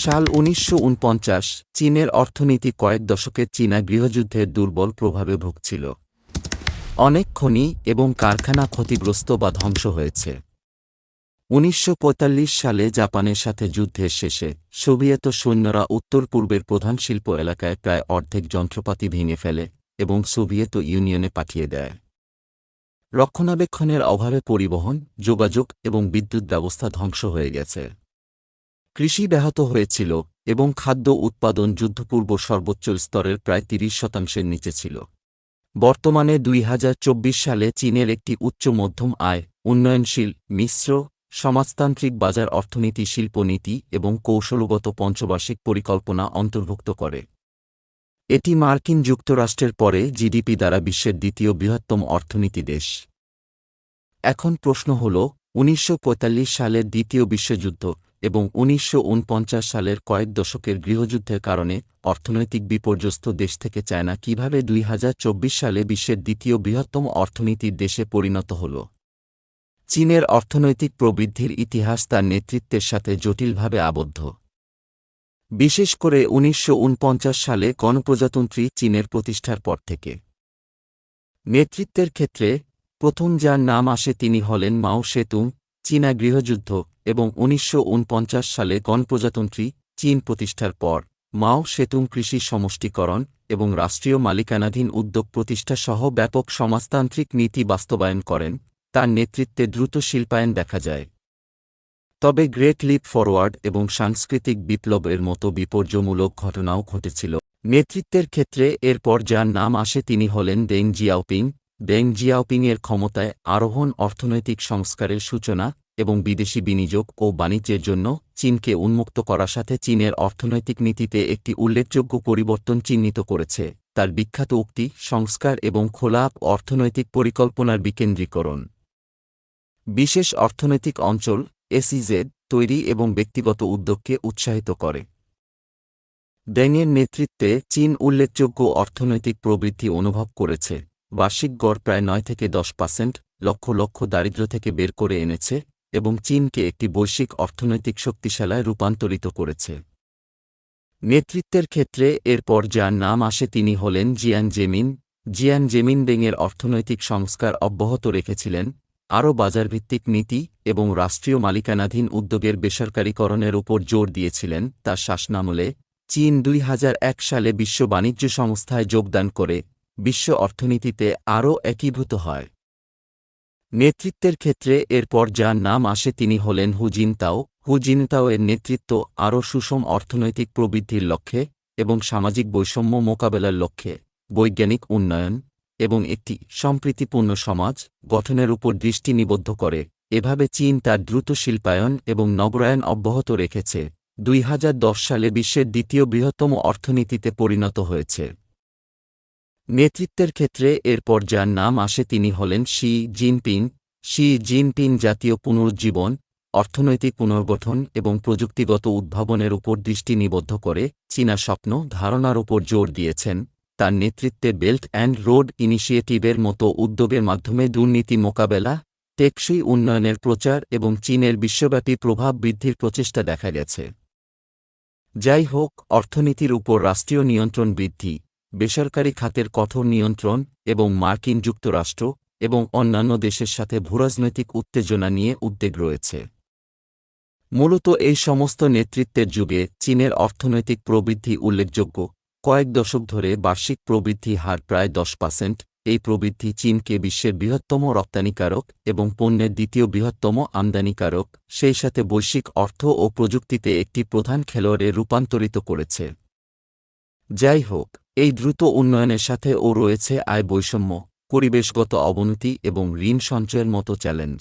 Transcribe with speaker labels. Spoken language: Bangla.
Speaker 1: সাল ১৯৪৯। চীনের অর্থনীতি কয়েক দশকের চীনা গৃহযুদ্ধের দুর্বল প্রভাবে ভুগছিল। অনেক খনি এবং কারখানা ক্ষতিগ্রস্ত বা ধ্বংস হয়েছে। ১৯৪৫ সালে জাপানের সাথে যুদ্ধের শেষে সোভিয়েত সৈন্যরা উত্তর পূর্বের প্রধান শিল্প এলাকায় প্রায় অর্ধেক যন্ত্রপাতি ভেঙে ফেলে এবং সোভিয়েত ইউনিয়নে পাঠিয়ে দেয়। রক্ষণাবেক্ষণের অভাবে পরিবহন, যোগাযোগ এবং বিদ্যুৎ ব্যবস্থা ধ্বংস হয়ে গেছে। কৃষি ব্যাহত হয়েছিল এবং খাদ্য উৎপাদন যুদ্ধপূর্ব সর্বোচ্চ স্তরের প্রায় ৩০% নিচে ছিল। বর্তমানে ২০২৪ সালে চীনের একটি উচ্চ মধ্যম আয়, উন্নয়নশীল, মিশ্র, সমাজতান্ত্রিক বাজার অর্থনীতি, শিল্পনীতি এবং কৌশলগত পঞ্চবার্ষিক পরিকল্পনা অন্তর্ভুক্ত করে। এটি মার্কিন যুক্তরাষ্ট্রের পরে জিডিপি দ্বারা বিশ্বের দ্বিতীয় বৃহত্তম অর্থনীতি দেশ। এখন প্রশ্ন হল, ১৯৪৫ সালের দ্বিতীয় বিশ্বযুদ্ধ এবং ১৯৪৯ সালের কয়েক দশকের গৃহযুদ্ধের কারণে অর্থনৈতিক বিপর্যস্ত দেশ থেকে চায়না কিভাবে ২০২৪ সালে বিশ্বের দ্বিতীয় বৃহত্তম অর্থনীতির দেশে পরিণত হল। চীনের অর্থনৈতিক প্রবৃদ্ধির ইতিহাস তার নেতৃত্বের সাথে জটিলভাবে আবদ্ধ। বিশেষ করে ১৯৪৯ সালে গণপ্রজাতন্ত্রী চীনের প্রতিষ্ঠার পর থেকে। নেতৃত্বের ক্ষেত্রে প্রথম যার নাম আসে তিনি হলেন মাও সেতুং। চীনা গৃহযুদ্ধ এবং ১৯৪৯ সালে গণপ্রজাতন্ত্রী চীন প্রতিষ্ঠার পর মাও সেতুং কৃষি সমষ্টিকরণ এবং রাষ্ট্রীয় মালিকানাধীন উদ্যোগ প্রতিষ্ঠা সহ ব্যাপক সমাজতান্ত্রিক নীতি বাস্তবায়ন করেন। তার নেতৃত্বে দ্রুত শিল্পায়ন দেখা যায়। তবে গ্রেট লিপ ফরওয়ার্ড এবং সাংস্কৃতিক বিপ্লবের মতো বিপর্যয়মূলক ঘটনাও ঘটেছিল। নেতৃত্বের ক্ষেত্রে এরপর যার নাম আসে তিনি হলেন দেং জিয়াওপিং। দেং জিয়াওপিংয়ের ক্ষমতায় আরোহণ অর্থনৈতিক সংস্কারের সূচনা এবং বিদেশি বিনিয়োগ ও বাণিজ্যের জন্য চীনকে উন্মুক্ত করার সাথে চীনের অর্থনৈতিক নীতিতে একটি উল্লেখযোগ্য পরিবর্তন চিহ্নিত করেছে। তার বিখ্যাত উক্তি সংস্কার এবং খোলা অর্থনৈতিক পরিকল্পনার বিকেন্দ্রীকরণ, বিশেষ অর্থনৈতিক অঞ্চল এসইজেড তৈরি এবং ব্যক্তিগত উদ্যোগকে উৎসাহিত করে। দেংয়ের নেতৃত্বে চীন উল্লেখযোগ্য অর্থনৈতিক প্রবৃদ্ধি অনুভব করেছে। বার্ষিক গড় প্রায় ৯-১০%, লক্ষ লক্ষ দারিদ্র্য থেকে বের করে এনেছে এবং চীনকে একটি বৈশ্বিক অর্থনৈতিক শক্তিশালায় রূপান্তরিত করেছে। নেতৃত্বের ক্ষেত্রে এরপর যার নাম আসে তিনি হলেন জিয়াং জেমিন। জিয়াং জেমিন দেংয়ের অর্থনৈতিক সংস্কার অব্যাহত রেখেছিলেন, আরও বাজারভিত্তিক নীতি এবং রাষ্ট্রীয় মালিকানাধীন উদ্যোগের বেসরকারীকরণের উপর জোর দিয়েছিলেন। তার শাসনামলে চীন ২০০১ সালে বিশ্ব বাণিজ্য সংস্থায় যোগদান করে বিশ্ব অর্থনীতিতে আরও একীভূত হয়। নেতৃত্বের ক্ষেত্রে এরপর যার নাম আসে তিনি হলেন হু জিনতাও। হু জিনতাও-এর নেতৃত্ব আরও সুষম অর্থনৈতিক প্রবৃদ্ধির লক্ষ্যে এবং সামাজিক বৈষম্য মোকাবেলার লক্ষ্যে বৈজ্ঞানিক উন্নয়ন এবং একটি সম্প্রীতিপূর্ণ সমাজ গঠনের উপর দৃষ্টি নিবদ্ধ করে। এভাবে চীন তার দ্রুত শিল্পায়ন এবং নগরায়ন অব্যাহত রেখেছে। ২০১০ সালে বিশ্বের দ্বিতীয় বৃহত্তম অর্থনীতিতে পরিণত হয়েছে। নেতৃত্বের ক্ষেত্রে এরপর যার নাম আসে তিনি হলেন শি জিনপিং। শি জিনপিং জাতীয় পুনরুজ্জীবন, অর্থনৈতিক পুনর্গঠন এবং প্রযুক্তিগত উদ্ভাবনের উপর দৃষ্টি নিবদ্ধ করে চীনা স্বপ্ন ধারণার উপর জোর দিয়েছেন। তার নেতৃত্বে বেল্ট অ্যান্ড রোড ইনিশিয়েটিভের মতো উদ্যোগের মাধ্যমে দুর্নীতি মোকাবেলা, টেকসই উন্নয়নের প্রচার এবং চীনের বিশ্বব্যাপী প্রভাব বৃদ্ধির প্রচেষ্টা দেখা গেছে। যাই হোক, অর্থনীতির উপর রাষ্ট্রীয় নিয়ন্ত্রণ বৃদ্ধি, বেসরকারি খাতের কঠোর নিয়ন্ত্রণ এবং মার্কিন যুক্তরাষ্ট্র এবং অন্যান্য দেশের সাথে ভূরাজনৈতিক উত্তেজনা নিয়ে উদ্বেগ রয়েছে। মূলত এই সমস্ত নেতৃত্বের যুগে চীনের অর্থনৈতিক প্রবৃদ্ধি উল্লেখযোগ্য। কয়েক দশক ধরে বার্ষিক প্রবৃদ্ধি হার প্রায় 10%। এই প্রবৃদ্ধি চীনকে বিশ্বের বৃহত্তম রপ্তানিকারক এবং পণ্যের দ্বিতীয় বৃহত্তম আমদানিকারক, সেই সাথে বৈশ্বিক অর্থ ও প্রযুক্তিতে একটি প্রধান খেলোয়াড়ে রূপান্তরিত করেছে। যাই হোক, এই দ্রুত উন্নয়নের সাথেও রয়েছে আয় বৈষম্য, পরিবেশগত অবনতি এবং ঋণ সঞ্চয়ের মতো চ্যালেঞ্জ।